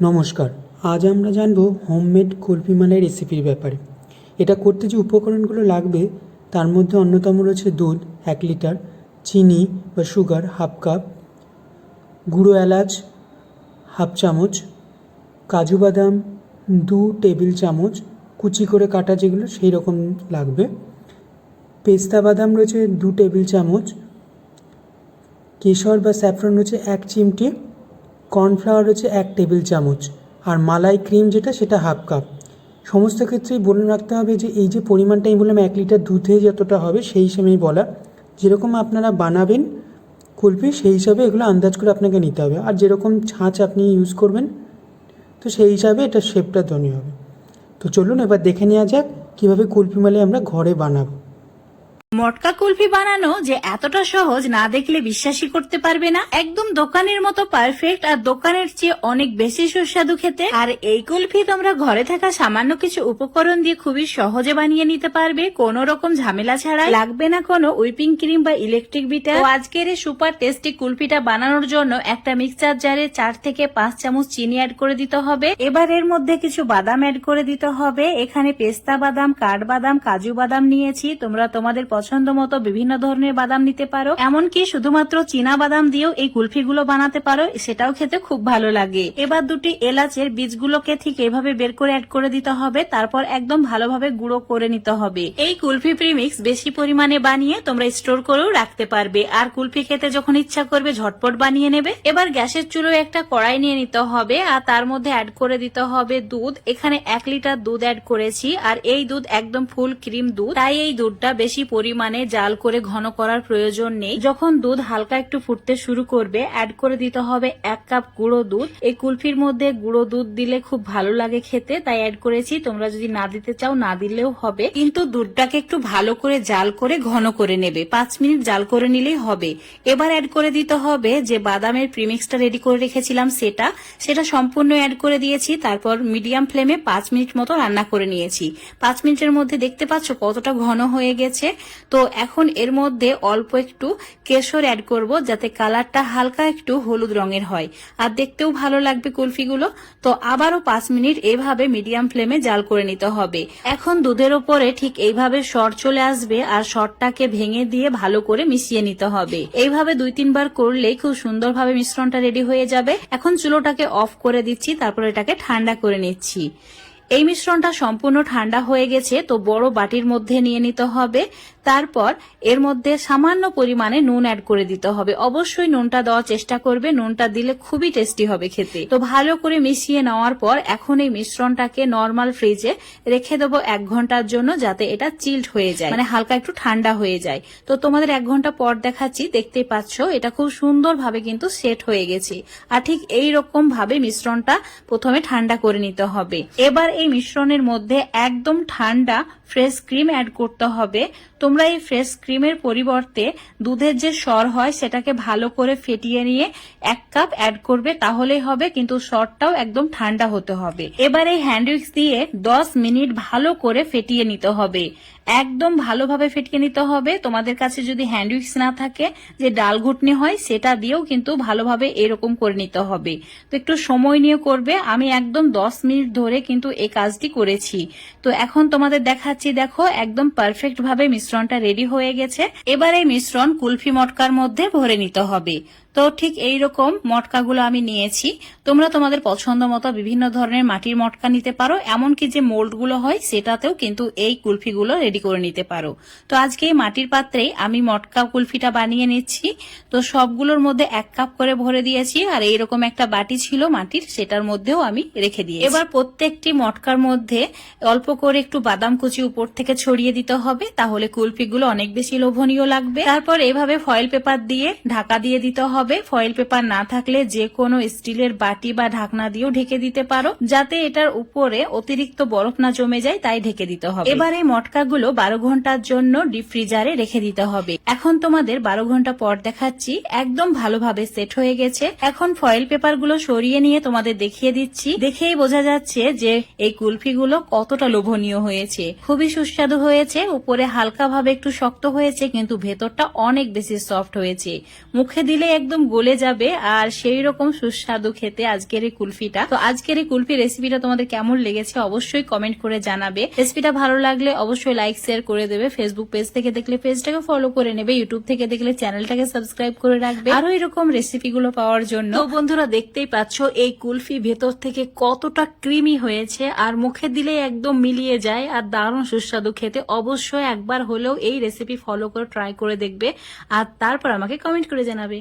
নমস্কার। আজ আমরা জানব হোমমেড কুলফি মালাই রেসিপির ব্যাপারে। এটা করতে যে উপকরণগুলো লাগবে তার মধ্যে অন্যতম রয়েছে দুধ 1 লিটার, চিনি বা সুগার হাফ কাপ, গুঁড়ো এলাচ হাফ চামচ, কাজু বাদাম 2 টেবিল চামচ কুচি করে কাটা, যেগুলো সেই রকম লাগবে, পেস্তা বাদাম রয়েছে 2 টেবিল চামচ, কেশর বা স্যাফরন রয়েছে 1 চিমটি, কর্নফ্লাওয়ার রয়েছে 1 টেবিল চামচ, আর মালাই ক্রিম যেটা সেটা হাফ কাপ। সমস্ত ক্ষেত্রেই বলে রাখতে হবে যে এই যে পরিমাণটা আমি বললাম 1 লিটার দুধে যতটা হবে সেই হিসেবেই বলা। যেরকম আপনারা বানাবেন কুলফি সেই হিসাবে এগুলো আন্দাজ করে আপনাকে নিতে হবে, আর যেরকম ছাঁচ আপনি ইউজ করবেন তো সেই হিসাবে এটা শেপটা তৈরি হবে। তো চলুন এবার দেখে নেওয়া যাক কীভাবে কুলফি মালাই আমরা ঘরে বানাবো। মটকা কুলফি বানানো যে এতটা সহজ না দেখলে বিশ্বাসই করতে পারবে না। একদম দোকানের মতো পারফেক্ট, আর দোকানের চেয়ে অনেক বেশি সুস্বাদু খেতে। আর এই কুলফি তোমরা ঘরে থাকা সামান্য কিছু উপকরণ দিয়ে খুবই সহজে বানিয়ে নিতে পারবে, কোনো রকম ঝামেলা ছাড়াই। লাগবে না কোনো হুইপিং ক্রিম বা ইলেকট্রিক বিটার। আজকের এই সুপার টেস্টি কুলফিটা বানানোর জন্য একটা মিক্সচার জারে 4 থেকে 5 চামচ চিনি অ্যাড করে দিতে হবে। এবার এর মধ্যে কিছু বাদাম অ্যাড করে দিতে হবে। এখানে পেস্তা বাদাম, কাঠবাদাম, কাজু বাদাম নিয়েছি। তোমরা তোমাদের পছন্দ মতো বিভিন্ন ধরনের বাদাম নিতে পারো, এমনকি শুধুমাত্র চীনা বাদাম দিয়েও এই কুলফি গুলো বানাতে পারো, সেটাও খেতে খুব ভালো লাগে। এবার 2টি এলাচের বীজগুলোকে ঠিক এইভাবে বের করে অ্যাড করে দিতে হবে, তারপর একদম ভালোভাবে গুঁড়ো করে নিতে হবে। এই কুলফি প্রিমিক্স বেশি পরিমাণে বানিয়ে তোমরা স্টোর করেও রাখতে পারবে, আর কুলফি খেতে যখন ইচ্ছা করবে ঝটপট বানিয়ে নেবে। এবার গ্যাসের চুলোয় একটা কড়াই নিয়ে নিতে হবে, আর তার মধ্যে অ্যাড করে দিতে হবে দুধ। এখানে 1 লিটার দুধ অ্যাড করেছি, আর এই দুধ একদম ফুল ক্রিম দুধ, তাই এই দুধটা বেশি পরিমাণে জাল করে ঘন করার প্রয়োজন নেই। যখন দুধ হালকা একটু ফুটতে শুরু করবে অ্যাড করে দিতে হবে 1 কাপ গুঁড়ো দুধ। এই কুলফির মধ্যে গুঁড়ো দুধ দিলে খুব ভালো লাগে খেতে, তাই অ্যাড করেছি। তোমরা যদি না দিতে চাও না দিলেও হবে, কিন্তু দুধটাকে একটু ভালো করে জাল করে ঘন করে নেবে, 5 মিনিট জাল করে নিলেই হবে। এবার অ্যাড করে দিতে হবে যে বাদামের প্রিমিক্সটা রেডি করে রেখেছিলাম সেটা সম্পূর্ণ অ্যাড করে দিয়েছি। তারপর মিডিয়াম ফ্লেমে 5 মিনিট মতো রান্না করে নিয়েছি। 5 মিনিটের মধ্যে দেখতে পাচ্ছ কতটা ঘন হয়ে গেছে। তো এখন এর মধ্যে অল্প একটু কেশর অ্যাড করব, যাতে কালারটা হালকা একটু হলুদ রঙের হয় আর দেখতেও ভালো লাগবে কুলফিগুলো। তো আবারও 5 মিনিট এইভাবে মিডিয়াম ফ্লেমে জাল করে নিতে হবে। এখন দুধের উপরে ঠিক এইভাবে সর চলে আসবে, আর সরটাকে ভেঙে দিয়ে ভালো করে মিশিয়ে নিতে হবে। এইভাবে 2-3 বার করলেই খুব সুন্দরভাবে মিশ্রণটা রেডি হয়ে যাবে। এখন চুলোটাকে অফ করে দিচ্ছি, তারপর এটাকে ঠান্ডা করে নিচ্ছি। এই মিশ্রণটা সম্পূর্ণ ঠান্ডা হয়ে গেছে, তো বড় বাটির মধ্যে নিয়ে নিতে হবে। তারপর এর মধ্যে সামান্য পরিমাণে নুন অ্যাড করে দিতে হবে। অবশ্যই নুনটা দেওয়ার চেষ্টা করবে, নুনটা দিলে খুবই টেস্টি হবে খেতে। তো ভালো করে মিশিয়ে নেওয়ার পর এখন এই মিশ্রণটাকে নর্মাল ফ্রিজে রেখে দেবো 1 ঘন্টার জন্য, যাতে এটা চিল্ড হয়ে যায়, মানে হালকা একটু ঠান্ডা হয়ে যায়। তো তোমাদের 1 ঘন্টা পর দেখাচ্ছি। দেখতেই পাচ্ছ এটা খুব সুন্দরভাবে কিন্তু সেট হয়ে গেছে। আর ঠিক এই রকম ভাবে মিশ্রণটা প্রথমে ঠান্ডা করে নিতে হবে। এবার এই মিশ্রণের মধ্যে একদম ঠান্ডা ফ্রেশ ক্রিম অ্যাড করতে হবে। তোমরা এই ফ্রেশ ক্রিমের পরিবর্তে দুধের যে সর হয় সেটাকে ভালো করে ফেটিয়ে নিয়ে 1 কাপ অ্যাড করবে, তাহলেই হবে, কিন্তু সরটাও একদম ঠান্ডা হতে হবে। এবার এই হ্যান্ড উইক্স দিয়ে 10 মিনিট ভালো করে ফেটিয়ে নিতে হবে, একদম ভালোভাবে ফেটিয়ে নিতে হবে। তোমাদের কাছে যদি হ্যান্ড উইক্স না থাকে, যে ডাল ঘুটনি হয়, সেটা দিয়েও কিন্তু ভালোভাবে এরকম করে নিতে হবে। তো একটু সময় নিয়ে করবে। আমি একদম 10 মিনিট ধরে কিন্তু এই কাজটি করেছি। তো এখন তোমাদের দেখাচ্ছি, দেখো একদম পারফেক্ট ভাবে মিশ্রণটা রেডি হয়ে গেছে। এবার এই মিশ্রণ কুলফি মটকার মধ্যে ভরে নিতে হবে। তো ঠিক এইরকম মটকাগুলো আমি নিয়েছি। তোমরা তোমাদের পছন্দ মতো বিভিন্ন ধরনের মাটির মটকা নিতে পারো, এমনকি যে মোল্ডগুলো হয় সেটাতেও কিন্তু এই কুলফিগুলো রেডি করে নিতে পারো। তো আজকে এই মাটির পাত্রেই আমি মটকা কুলফিটা বানিয়ে নিচ্ছি। তো সবগুলোর মধ্যে 1 কাপ করে ভরে দিয়েছি, আর এইরকম একটা বাটি ছিল মাটির, সেটার মধ্যেও আমি রেখে দিয়েছি। এবার প্রত্যেকটি মটকার মধ্যে অল্প করে একটু বাদাম কুচি উপর থেকে ছড়িয়ে দিতে হবে, তাহলে কুলফিগুলো অনেক বেশি লোভনীয় লাগবে। তারপর এইভাবে ফয়েল পেপার দিয়ে ঢাকা দিয়ে দিতে হবে। ফয়েল পেপার না থাকলে যে কোনো স্টিলের বাটি বা ঢাকনা দিয়েও ঢেকে দিতে পারো, যাতে এটার উপরে অতিরিক্ত বরফ না জমে যায়, তাই ঢেকে দিতে হবে। এবার এই মটকাগুলো 12 ঘন্টার জন্য ডিপ ফ্রিজারে রেখে দিতে হবে। এখন তোমাদের 12 ঘন্টা পর দেখাচ্ছি, একদম ভালোভাবে সেট হয়ে গেছে। এখন ফয়েল পেপার গুলো সরিয়ে নিয়ে তোমাদের দেখিয়ে দিচ্ছি। দেখেই বোঝা যাচ্ছে যে এই কুলফিগুলো কতটা লোভনীয় হয়েছে, খুবই সুস্বাদু হয়েছে। উপরে হালকা ভাবে একটু শক্ত হয়েছে, কিন্তু ভেতরটা অনেক বেশি সফট হয়েছে। মুখে দিলে একদম একদম গলে যাবে আর সেই রকম সুস্বাদু খেতে আজকের এই কুলফিটা। তো আজকের এই কুলফি রেসিপিটা তোমাদের কেমন লেগেছে অবশ্যই কমেন্ট করে জানাবে। রেসিপিটা ভালো লাগলে অবশ্যই লাইক শেয়ার করে দেবে। ফেসবুক পেজ থেকে দেখলে পেজটাকে ফলো করে নেবে, ইউটিউব থেকে দেখলে চ্যানেলটাকে সাবস্ক্রাইব করে রাখবে আরো এরকম রেসিপি গুলো পাওয়ার জন্য। তো বন্ধুরা দেখতেই পাচ্ছ এই কুলফি ভেতর থেকে কতটা ক্রিমি হয়েছে আর মুখে দিলে একদম মিলিয়ে যায় আর দারুণ সুস্বাদু খেতে। অবশ্যই একবার হলেও এই রেসিপি ফলো করে ট্রাই করে দেখবে আর তারপর আমাকে কমেন্ট করে জানাবে।